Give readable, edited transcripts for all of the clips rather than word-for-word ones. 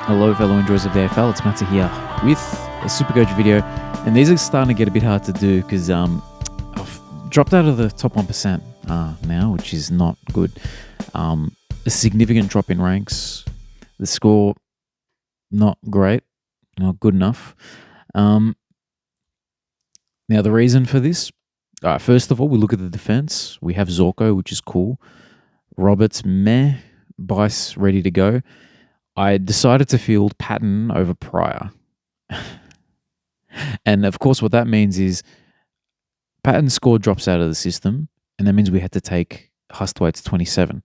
Hello fellow enjoyers of the AFL, it's Matza here with a Supercoach video, and these are starting to get a bit hard to do because I've dropped out of the top 1% now, which is not good. A significant drop in ranks, the score not great, not good enough. Now the reason for this, first of all, we look at the defense. We have Zorko, which is cool. Roberts, meh. Bice, ready to go. I decided to field Patton over Pryor. And of course, what that means is Patton's score drops out of the system, and that means we had to take Hustwaite's 27.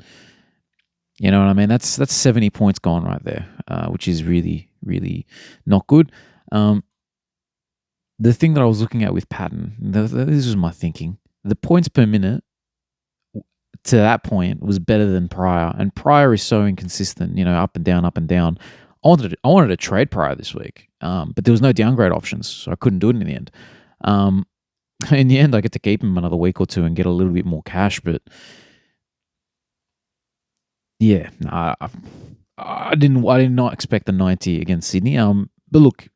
You know what I mean? That's 70 points gone right there, which is really, really not good. The thing that I was looking at with Patton, this was my thinking. The points per minute to that point was better than Pryor, and Pryor is so inconsistent, up and down, up and down. I wanted to trade Pryor this week, but there was no downgrade options, so I couldn't do it in the end. In the end, I get to keep him another week or two and get a little bit more cash, but yeah, I did not expect the 90 against Sydney. But look,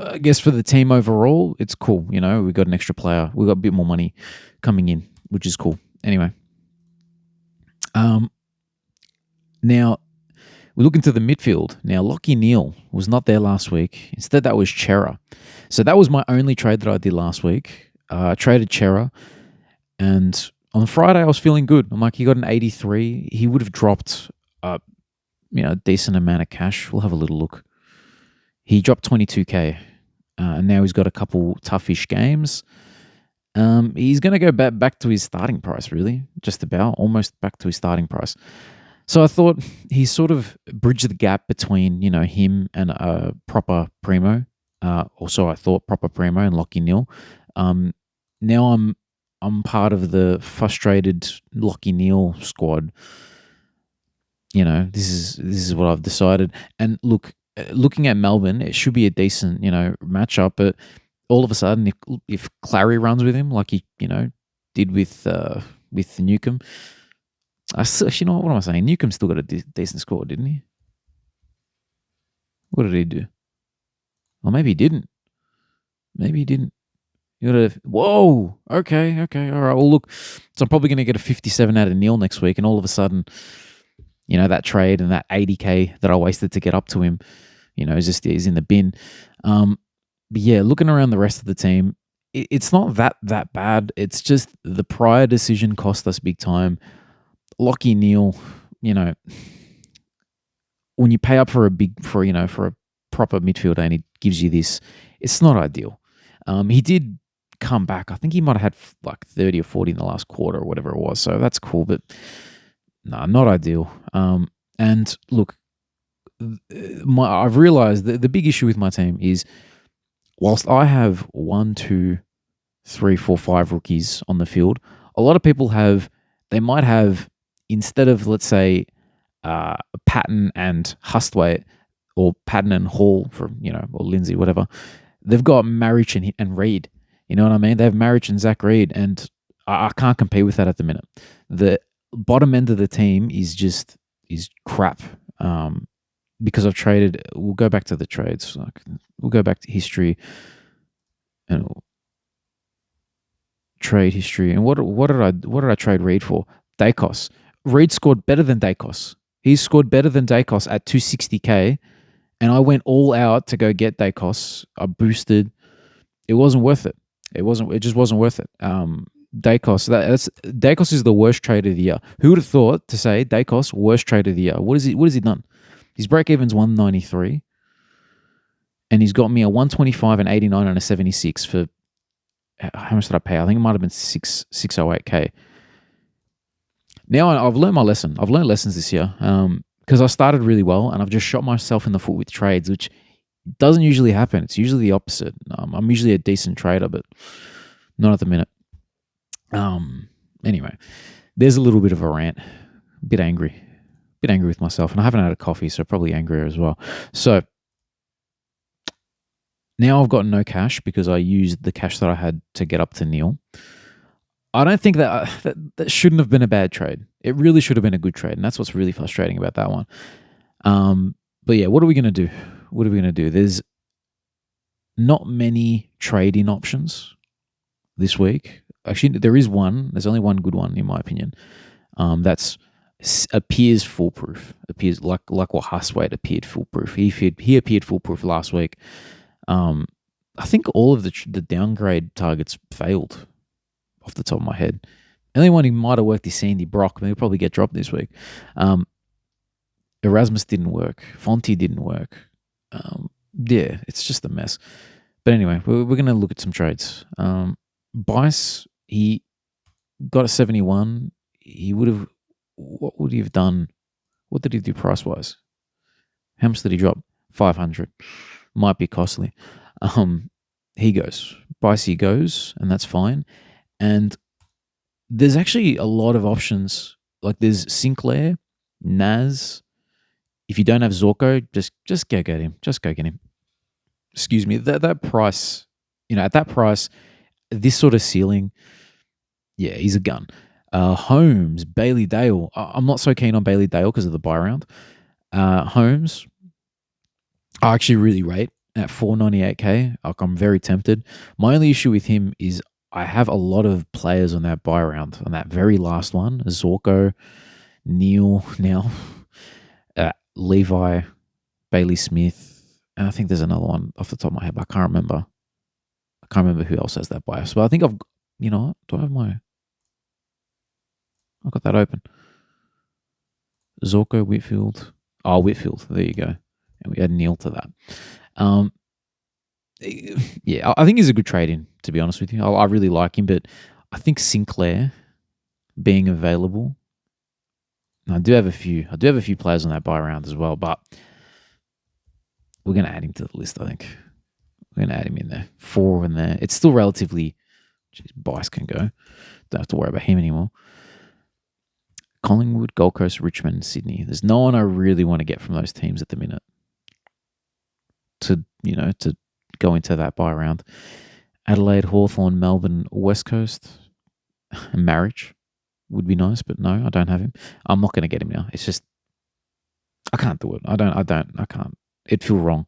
I guess for the team overall, it's cool. We got an extra player, we got a bit more money coming in, which is cool. Anyway. Now, we look into the midfield. Now, Lockie Neal was not there last week. Instead, that was Chera. So that was my only trade that I did last week. I traded Chera, and on Friday, I was feeling good. I'm like, he got an 83. He would have dropped a decent amount of cash. We'll have a little look. He dropped 22K, and now he's got a couple toughish games. He's going to go back to his starting price, really, just about, almost back to his starting price. So I thought he sort of bridged the gap between, him and a proper primo. Also, I thought proper primo and Lockie Neal. Now I'm part of the frustrated Lockie Neal squad. This is what I've decided. And look, looking at Melbourne, it should be a decent, matchup, but all of a sudden, if Clary runs with him like he, did with Newcomb, what am I saying? Newcomb still got a decent score, didn't he? What did he do? Or maybe he didn't. Maybe he didn't. Whoa! Okay, all right. Well, look, so I'm probably going to get a 57 out of Neil next week, and all of a sudden, that trade and that 80K that I wasted to get up to him, is in the bin. But yeah, looking around the rest of the team, it's not that bad. It's just the prior decision cost us big time. Lockie Neal, when you pay up for a proper midfielder and he gives you this, it's not ideal. He did come back. I think he might have had like 30 or 40 in the last quarter or whatever it was. So that's cool, but no, not ideal. And look, I've realized that the big issue with my team is, whilst I have 1, 2, 3, 4, 5 rookies on the field, a lot of people they might have, instead of, let's say, Patton and Hustwaite, or Patton and Hall, or Lindsay, whatever, they've got Marich and Reid. You know what I mean? They have Marich and Zach Reid, and I can't compete with that at the minute. The bottom end of the team is crap. Because I've traded, we'll go back to the trades. We'll go back to history and trade history. And what did I trade Reid for? Dacos. Reid scored better than Dacos. He scored better than Dacos at 260K, and I went all out to go get Dacos. I boosted. It wasn't worth it. It just wasn't worth it. Dacos. Dacos is the worst trade of the year. Who would have thought to say Dacos worst trade of the year? What has he done? His break-even's 193, and he's got me a 125, an 89, and a 76 for, how much did I pay? I think it might have been 608K. Now I've learned my lesson. I've learned lessons this year because I started really well, and I've just shot myself in the foot with trades, which doesn't usually happen. It's usually the opposite. I'm usually a decent trader, but not at the minute. Anyway, there's a little bit of a rant. A bit angry with myself, and I haven't had a coffee, so probably angrier as well. So now I've got no cash because I used the cash that I had to get up to Neil. I don't think that shouldn't have been a bad trade. It really should have been a good trade, and that's what's really frustrating about that one. But yeah, what are we going to do? What are we going to do? There's not many trading options this week. Actually, there is one. There's only one good one, in my opinion. That's appears foolproof. Appears like what Huswaite appeared foolproof. He appeared foolproof last week. I think all of the downgrade targets failed off the top of my head. The only one who might have worked is Sandy Brock, but he'll probably get dropped this week. Erasmus didn't work. Fonte didn't work. Yeah, it's just a mess. But anyway, we're going to look at some trades. Bice, he got a 71. He would have. What would he have done? What did he do price wise? How much did he drop? 500. Might be costly. He goes. Bice, he goes, and that's fine. And there's actually a lot of options. Like there's Sinclair, Naz. If you don't have Zorko, just go get him. Just go get him. Excuse me. That price, at that price, this sort of ceiling, yeah, he's a gun. Holmes, Bailey Dale. I'm not so keen on Bailey Dale because of the buy round. Holmes, I actually really rate at 498k. Like I'm very tempted. My only issue with him is I have a lot of players on that buy round, on that very last one. Zorko, Neil now, Levi, Bailey Smith, and I think there's another one off the top of my head, but I can't remember. I can't remember who else has that bias. But I think I've, what? Do I have I've got that open. Zorko, Whitfield. Oh, Whitfield. There you go. And we add Neil to that. Yeah, I think he's a good trade-in, to be honest with you. I really like him, but I think Sinclair being available. I do have a few players on that buy round as well, but we're going to add him to the list, I think. We're going to add him in there. 4 in there. It's still relatively... Jeez, Bice can go. Don't have to worry about him anymore. Collingwood, Gold Coast, Richmond, Sydney. There's no one I really want to get from those teams at the minute to go into that buy round. Adelaide, Hawthorn, Melbourne, West Coast. Marriage would be nice, but no, I don't have him. I'm not going to get him now. It's just, I can't do it. I can't. It'd feel wrong.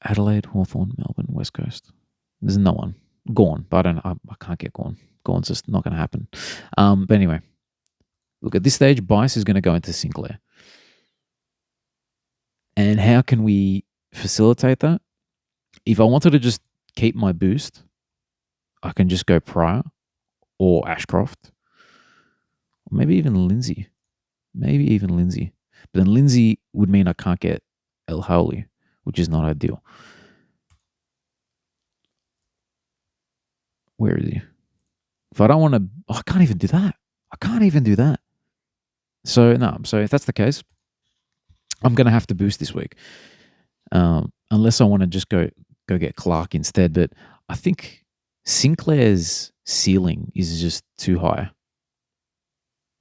Adelaide, Hawthorn, Melbourne, West Coast. There's no one. Gone, but I can't get Gone. Gone's just not going to happen. But anyway, look, at this stage, Bice is going to go into Sinclair. And how can we facilitate that? If I wanted to just keep my boost, I can just go Pryor or Ashcroft. Or maybe even Lindsay. But then Lindsay would mean I can't get El Howley, which is not ideal. Where is he? If I don't want to... I can't even do that. So if that's the case, I'm going to have to boost this week. Unless I want to just go get Clark instead. But I think Sinclair's ceiling is just too high.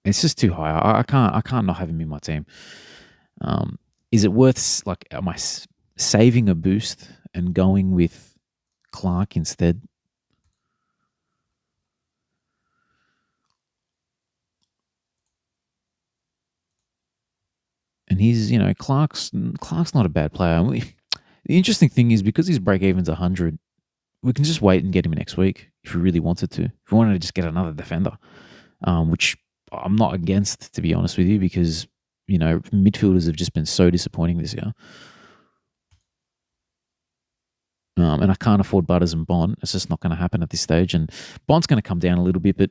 It's just too high. I can't not have him in my team. Is it worth, am I saving a boost and going with Clark instead? And he's, Clark's not a bad player. The interesting thing is because his break even's 100, we can just wait and get him next week if we really wanted to. If we wanted to just get another defender, which I'm not against, to be honest with you, because, midfielders have just been so disappointing this year. And I can't afford Butters and Bond. It's just not going to happen at this stage. And Bond's going to come down a little bit, but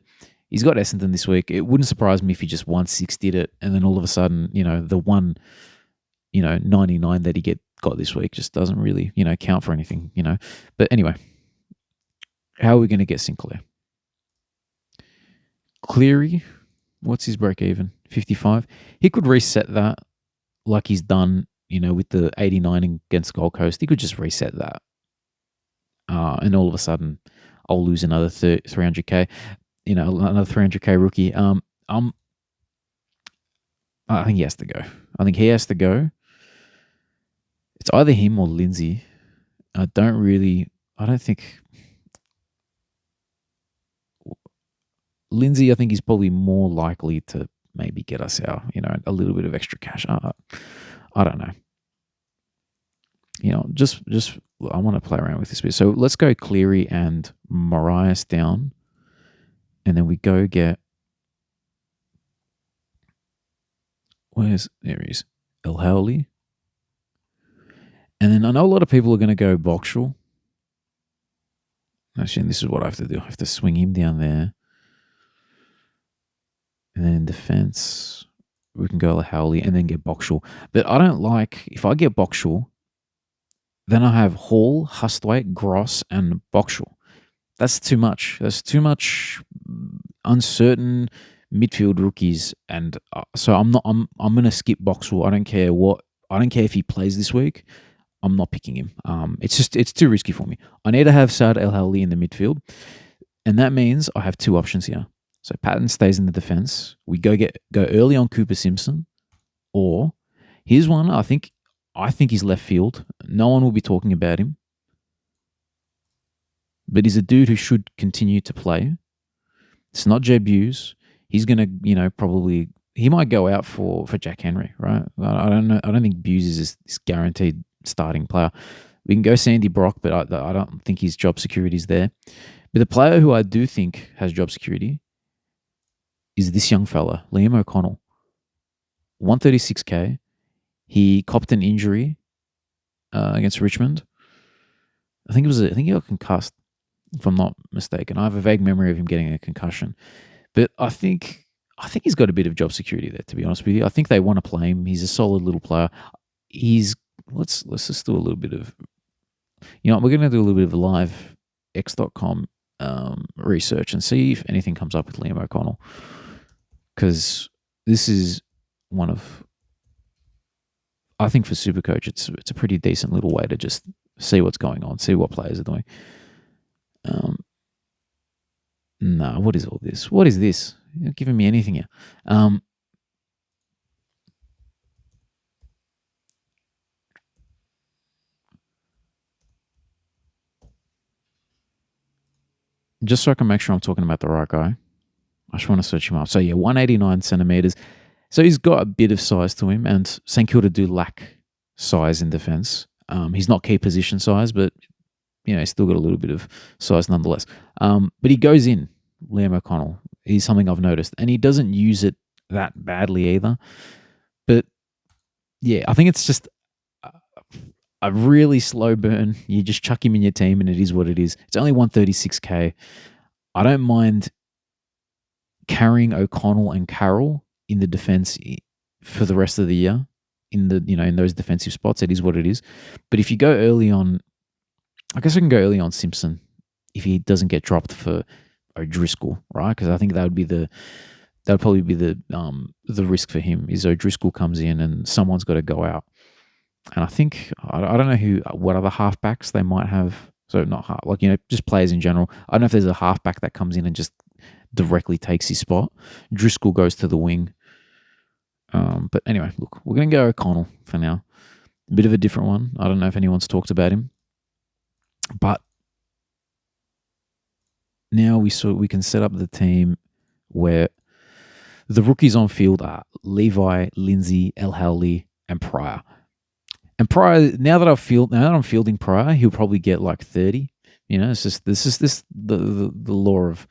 he's got Essendon this week. It wouldn't surprise me if he just 1-6 did it, and then all of a sudden, the 99 that he got this week just doesn't really, count for anything, But anyway, how are we going to get Sinclair? Cleary, what's his break even? 55. He could reset that like he's done, with the 89 against Gold Coast. He could just reset that. And all of a sudden, I'll lose another 300k. Another 300k rookie. I think he has to go. It's either him or Lindsay. I don't think Lindsay, I think he's probably more likely to maybe get us a little bit of extra cash. I don't know. Just I want to play around with this bit. So let's go Cleary and Marias down, and then we go get there he is, El Howley. And then I know a lot of people are going to go Boxall. Actually, this is what I have to do. I have to swing him down there. And then in defense, we can go Howley and then get Boxall. But I don't like, if I get Boxall, then I have Hall, Hustwaite, Gross, and Boxall. That's too much. That's too much uncertain midfield rookies. And so I'm going to skip Boxall. I don't care if he plays this week. I'm not picking him. It's too risky for me. I need to have Saad El Hali in the midfield, and that means I have two options here. So Patton stays in the defense. We go early on Cooper Simpson, or here's one. I think he's left field. No one will be talking about him, but he's a dude who should continue to play. It's not Jeb Hughes. He's gonna, probably he might go out for Jack Henry, right? I don't know. I don't think Hughes is this guaranteed starting player. We can go Sandy Brock, but I don't think his job security is there. But the player who I do think has job security is this young fella, Liam O'Connell. 136K. He copped an injury against Richmond. I think he got concussed, if I'm not mistaken. I have a vague memory of him getting a concussion. But I think he's got a bit of job security there, to be honest with you. I think they want to play him. He's a solid little player. Let's just do a little bit of, we're going to do a little bit of live x.com research and see if anything comes up with Liam O'Connell. Because this is one of, I think for Supercoach, it's a pretty decent little way to just see what's going on, see what players are doing. What is all this? What is this? You're not giving me anything here. Just so I can make sure I'm talking about the right guy, I just want to search him up. So 189 centimeters. So he's got a bit of size to him, and St Kilda do lack size in defense. He's not key position size, but he's still got a little bit of size nonetheless. But he goes in, Liam O'Connell. He's something I've noticed, and he doesn't use it that badly either. But I think it's just a really slow burn. You just chuck him in your team, and it is what it is. It's only 136K. I don't mind carrying O'Connell and Carroll in the defense for the rest of the year in those defensive spots. It is what it is. But if you go early on, I guess I can go early on Simpson if he doesn't get dropped for O'Driscoll, right? Because I think that would probably be the risk for him is O'Driscoll comes in and someone's got to go out. And I think I don't know what other halfbacks they might have. So not half, just players in general. I don't know if there's a halfback that comes in and just directly takes his spot. Driscoll goes to the wing. But anyway, look, we're going to go O'Connell for now. A bit of a different one. I don't know if anyone's talked about him. But now we can set up the team where the rookies on field are Levi, Lindsay, El Howley, and Pryor. And Pryor, now that I'm fielding Pryor, he'll probably get like 30. It's just the law of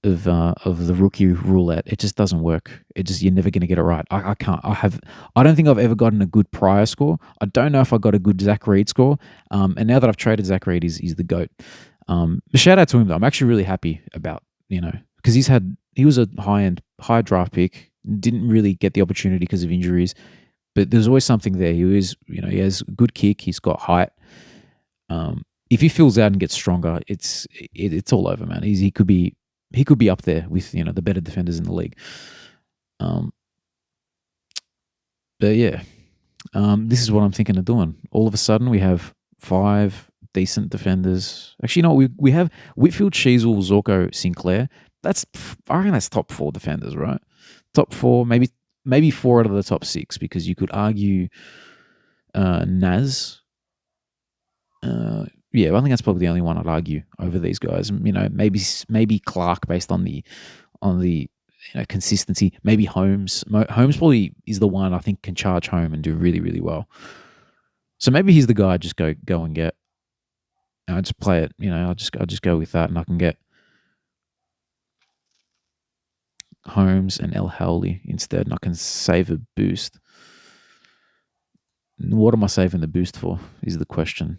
the rookie roulette. It just doesn't work. You're never going to get it right. I can't. I don't think I've ever gotten a good Pryor score. I don't know if I got a good Zach Reed score. And now that I've traded Zach Reed, he's the GOAT. But shout out to him though. I'm actually really happy about because he was a high draft pick. Didn't really get the opportunity because of injuries. But there's always something there. He has a good kick. He's got height. If he fills out and gets stronger, it's all over, man. He could be up there with the better defenders in the league. This is what I'm thinking of doing. All of a sudden, we have 5 decent defenders. Actually, we have Whitfield, Sheasel, Zorko, Sinclair. I reckon that's top 4 defenders, right? Top 4, maybe 4 out of the top 6, because you could argue Naz. I think that's probably the only one I'd argue over these guys. Maybe Clark based on the consistency. Maybe Holmes. Holmes probably is the one I think can charge home and do really, really well. So maybe he's the guy I just go and get. I just play it. I'll just go with that, and I can get Holmes and El Howley instead, and I can save a boost. What am I saving the boost for? Is the question.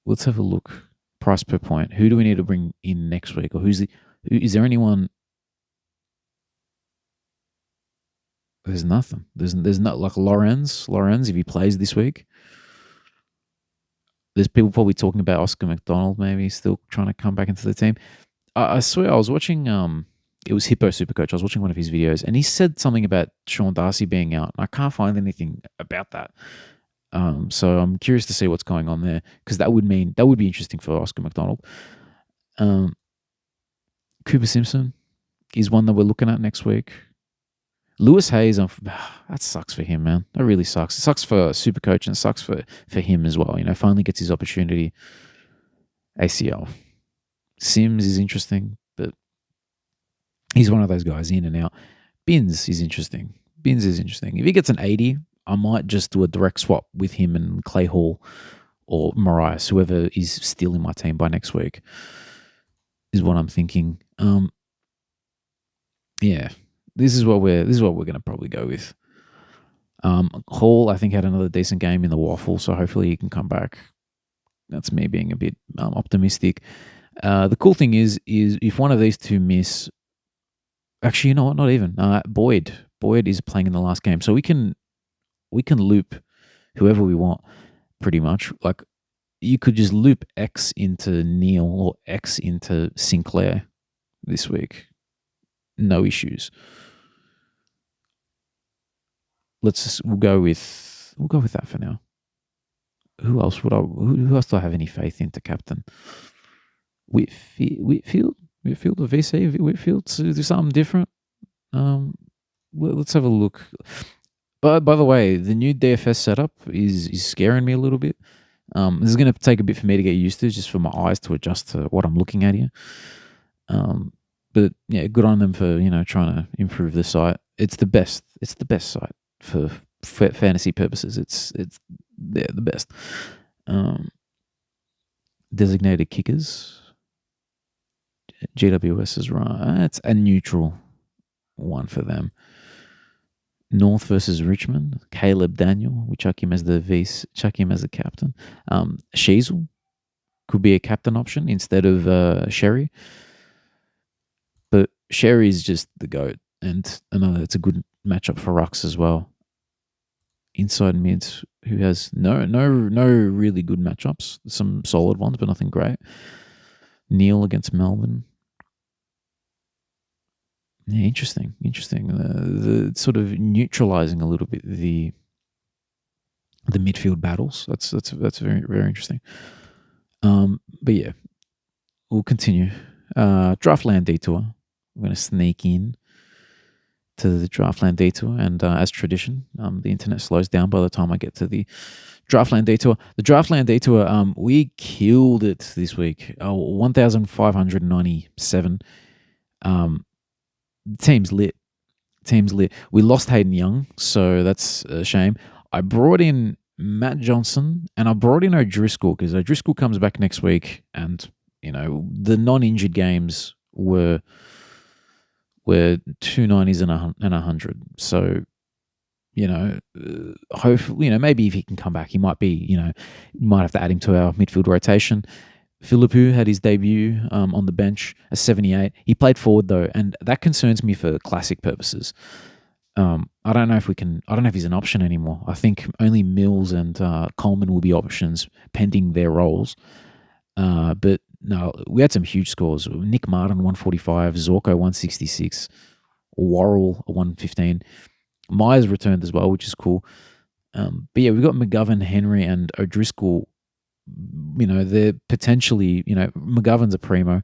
Let's have a look. Price per point. Who do we need to bring in next week, or is there anyone? There's nothing. There's not like Lorenz. If he plays this week, there's people probably talking about Oscar McDonald maybe still trying to come back into the team. I swear I was watching. It was Hippo Supercoach. I was watching one of his videos, and he said something about Sean Darcy being out. And I can't find anything about that. So I'm curious to see what's going on there, because that would be interesting for Oscar McDonald. Cooper Simpson is one that we're looking at next week. Lewis Hayes, that sucks for him, man. That really sucks. It sucks for Supercoach, and it sucks for him as well. Finally gets his opportunity. ACL. Sims is interesting, but he's one of those guys in and out. Binns is interesting. If he gets an 80, I might just do a direct swap with him and Clay Hall or Marias, whoever is still in my team by next week, is what I'm thinking. Yeah, this is what we're going to probably go with. Hall, I think, had another decent game in the waffle, so hopefully he can come back. That's me being a bit optimistic. The cool thing is if one of these two miss, actually, you know what? Not even Boyd. Boyd is playing in the last game, so we can loop whoever we want, pretty much. Like, you could just loop X into Neil or X into Sinclair this week. No issues. We'll go with that for now. Who else do I have any faith in to captain? Whitfield or VC Whitfield to do something different. Let's have a look. By the way, the new DFS setup is scaring me a little bit. This is going to take a bit for me to get used to, just for my eyes to adjust to what I'm looking at here. But yeah, good on them for trying to improve the site. It's the best. It's the best site for fantasy purposes. They're the best. Designated kickers. GWS is right. It's a neutral one for them. North versus Richmond. Caleb Daniel. We chuck him as the captain. Sheasel could be a captain option instead of Sherry. But Sherry is just the GOAT. And another, it's a good matchup for Rux as well. Inside mids, who has no really good matchups. Some solid ones, but nothing great. Neil against Melbourne. Yeah, interesting. The sort of neutralizing a little bit the midfield battles. That's very, very interesting. But yeah, we'll continue. Draftland Detour. I'm going to sneak in to the Draftland Detour, and as tradition, the internet slows down by the time I get to the Draftland Detour. The Draftland Detour, we killed it this week. 1,597. Team's lit. We lost Hayden Young, so that's a shame. I brought in Matt Johnson, and I brought in O'Driscoll, because O'Driscoll comes back next week, and the non-injured games were 290s and 100. So, hopefully, maybe if he can come back, he might be, might have to add him to our midfield rotation. Philippou had his debut on the bench, a 78. He played forward though, and that concerns me for classic purposes. I don't know if he's an option anymore. I think only Mills and Coleman will be options pending their roles. But no, we had some huge scores. Nick Martin 145, Zorko 166, Worrell 115. Myers returned as well, which is cool. But yeah, we've got McGovern, Henry, and O'Driscoll. They're potentially, McGovern's a primo.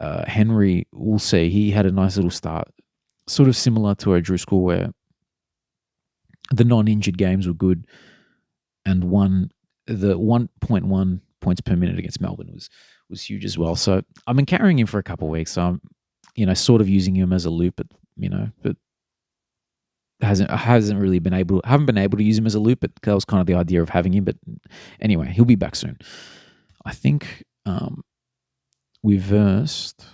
Henry, we'll see. He had a nice little start, sort of similar to O'Driscoll, where the non-injured games were good, and the 1.1 points per minute against Melbourne was huge as well. So I've been carrying him for a couple of weeks. So sort of using him as a loop, but haven't been able to use him as a loop, but that was kind of the idea of having him. But anyway, he'll be back soon. I think we versed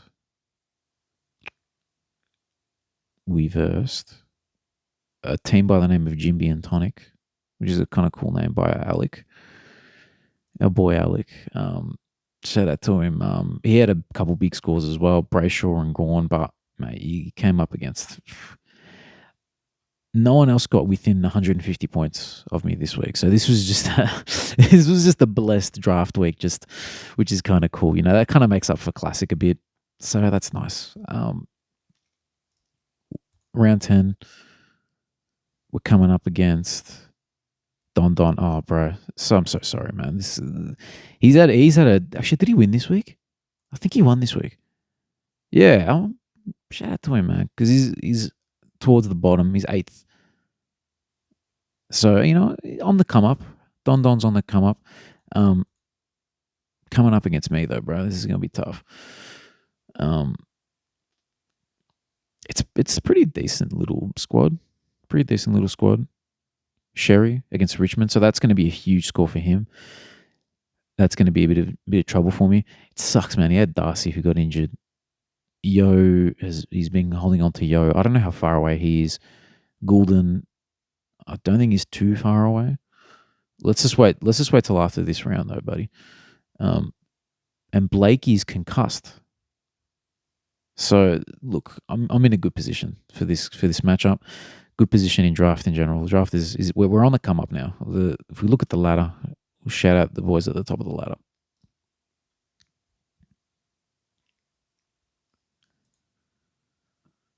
a team by the name of Jimby and Tonic, which is a kind of cool name by Alec, our boy Alec. Shout out to him. He had a couple big scores as well, Brayshaw and Gawn, but mate, he came up against. No one else got within 150 points of me this week, so this was just a blessed draft week, which is kind of cool. That kind of makes up for Classic a bit, so that's nice. Round 10, we're coming up against Don. Oh, bro, so I'm so sorry, man. He's had a. Actually, did he win this week? I think he won this week. Yeah, shout out to him, man, because he's towards the bottom. He's 8th. So, on the come up. Don's on the come up. Coming up against me, though, bro. This is going to be tough. It's a pretty decent little squad. Sherry against Richmond. So that's going to be a huge score for him. That's going to be a bit of trouble for me. It sucks, man. He had Darcy who got injured. He's been holding on to Yo. I don't know how far away he is. Goulden, I don't think he's too far away. Let's just wait till after this round, though, buddy. And Blakey's concussed. So look, I'm in a good position for this matchup. Good position in draft in general. The draft is we're on the come up now. If we look at the ladder, we'll shout out the boys at the top of the ladder.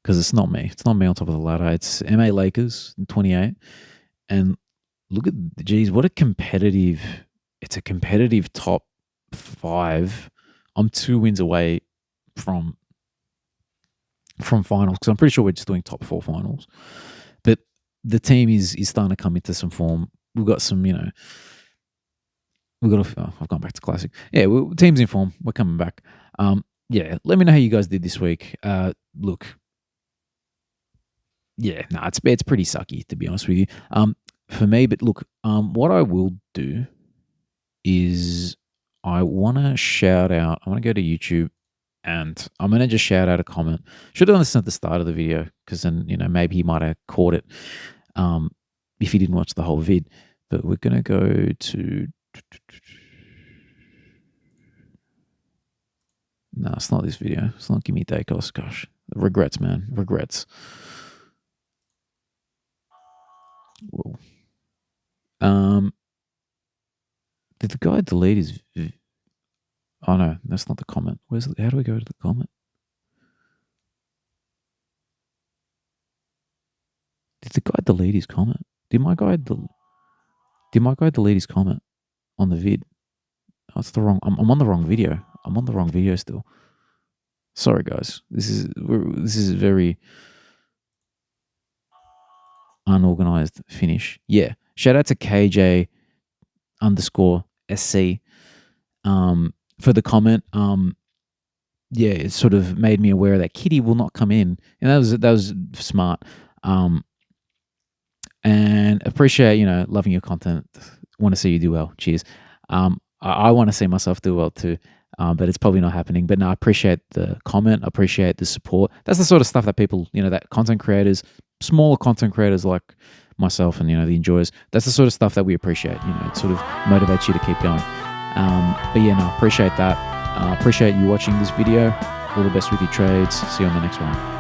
Because it's not me. It's not me on top of the ladder. It's MA Lakers in 28. And look at, what a competitive, it's a competitive top 5. I'm 2 wins away from finals, because I'm pretty sure we're just doing top 4 finals. But the team is starting to come into some form. We've got some, I've gone back to Classic. Yeah, team's in form. We're coming back. Yeah, let me know how you guys did this week. Look, yeah, it's pretty sucky, to be honest with you. For me, but look, what I will do is I want to shout out. I want to go to YouTube, and I'm going to just shout out a comment. Should have done this at the start of the video, because then, maybe he might have caught it if he didn't watch the whole vid. But we're going to go to... No, it's not this video. It's not Gimme Dacos. Gosh, regrets, man. Regrets. Whoa. Did the guy delete his... Oh, no, that's not the comment. How do we go to the comment? Did the guy delete his comment? Did my guy delete his comment on the vid? Oh, it's the wrong... I'm on the wrong video. I'm on the wrong video still. Sorry, guys. This is a very unorganized finish. Yeah. Shout out to KJ _SC for the comment. Yeah, it sort of made me aware that Kitty will not come in, and that was smart. And appreciate, loving your content. Want to see you do well. Cheers. I want to see myself do well too. But it's probably not happening. But no, I appreciate the comment. I appreciate the support. That's the sort of stuff that people, that content creators, smaller content creators like myself and, the enjoyers, that's the sort of stuff that we appreciate. It sort of motivates you to keep going. But yeah, no, appreciate that. Appreciate you watching this video. All the best with your trades. See you on the next one.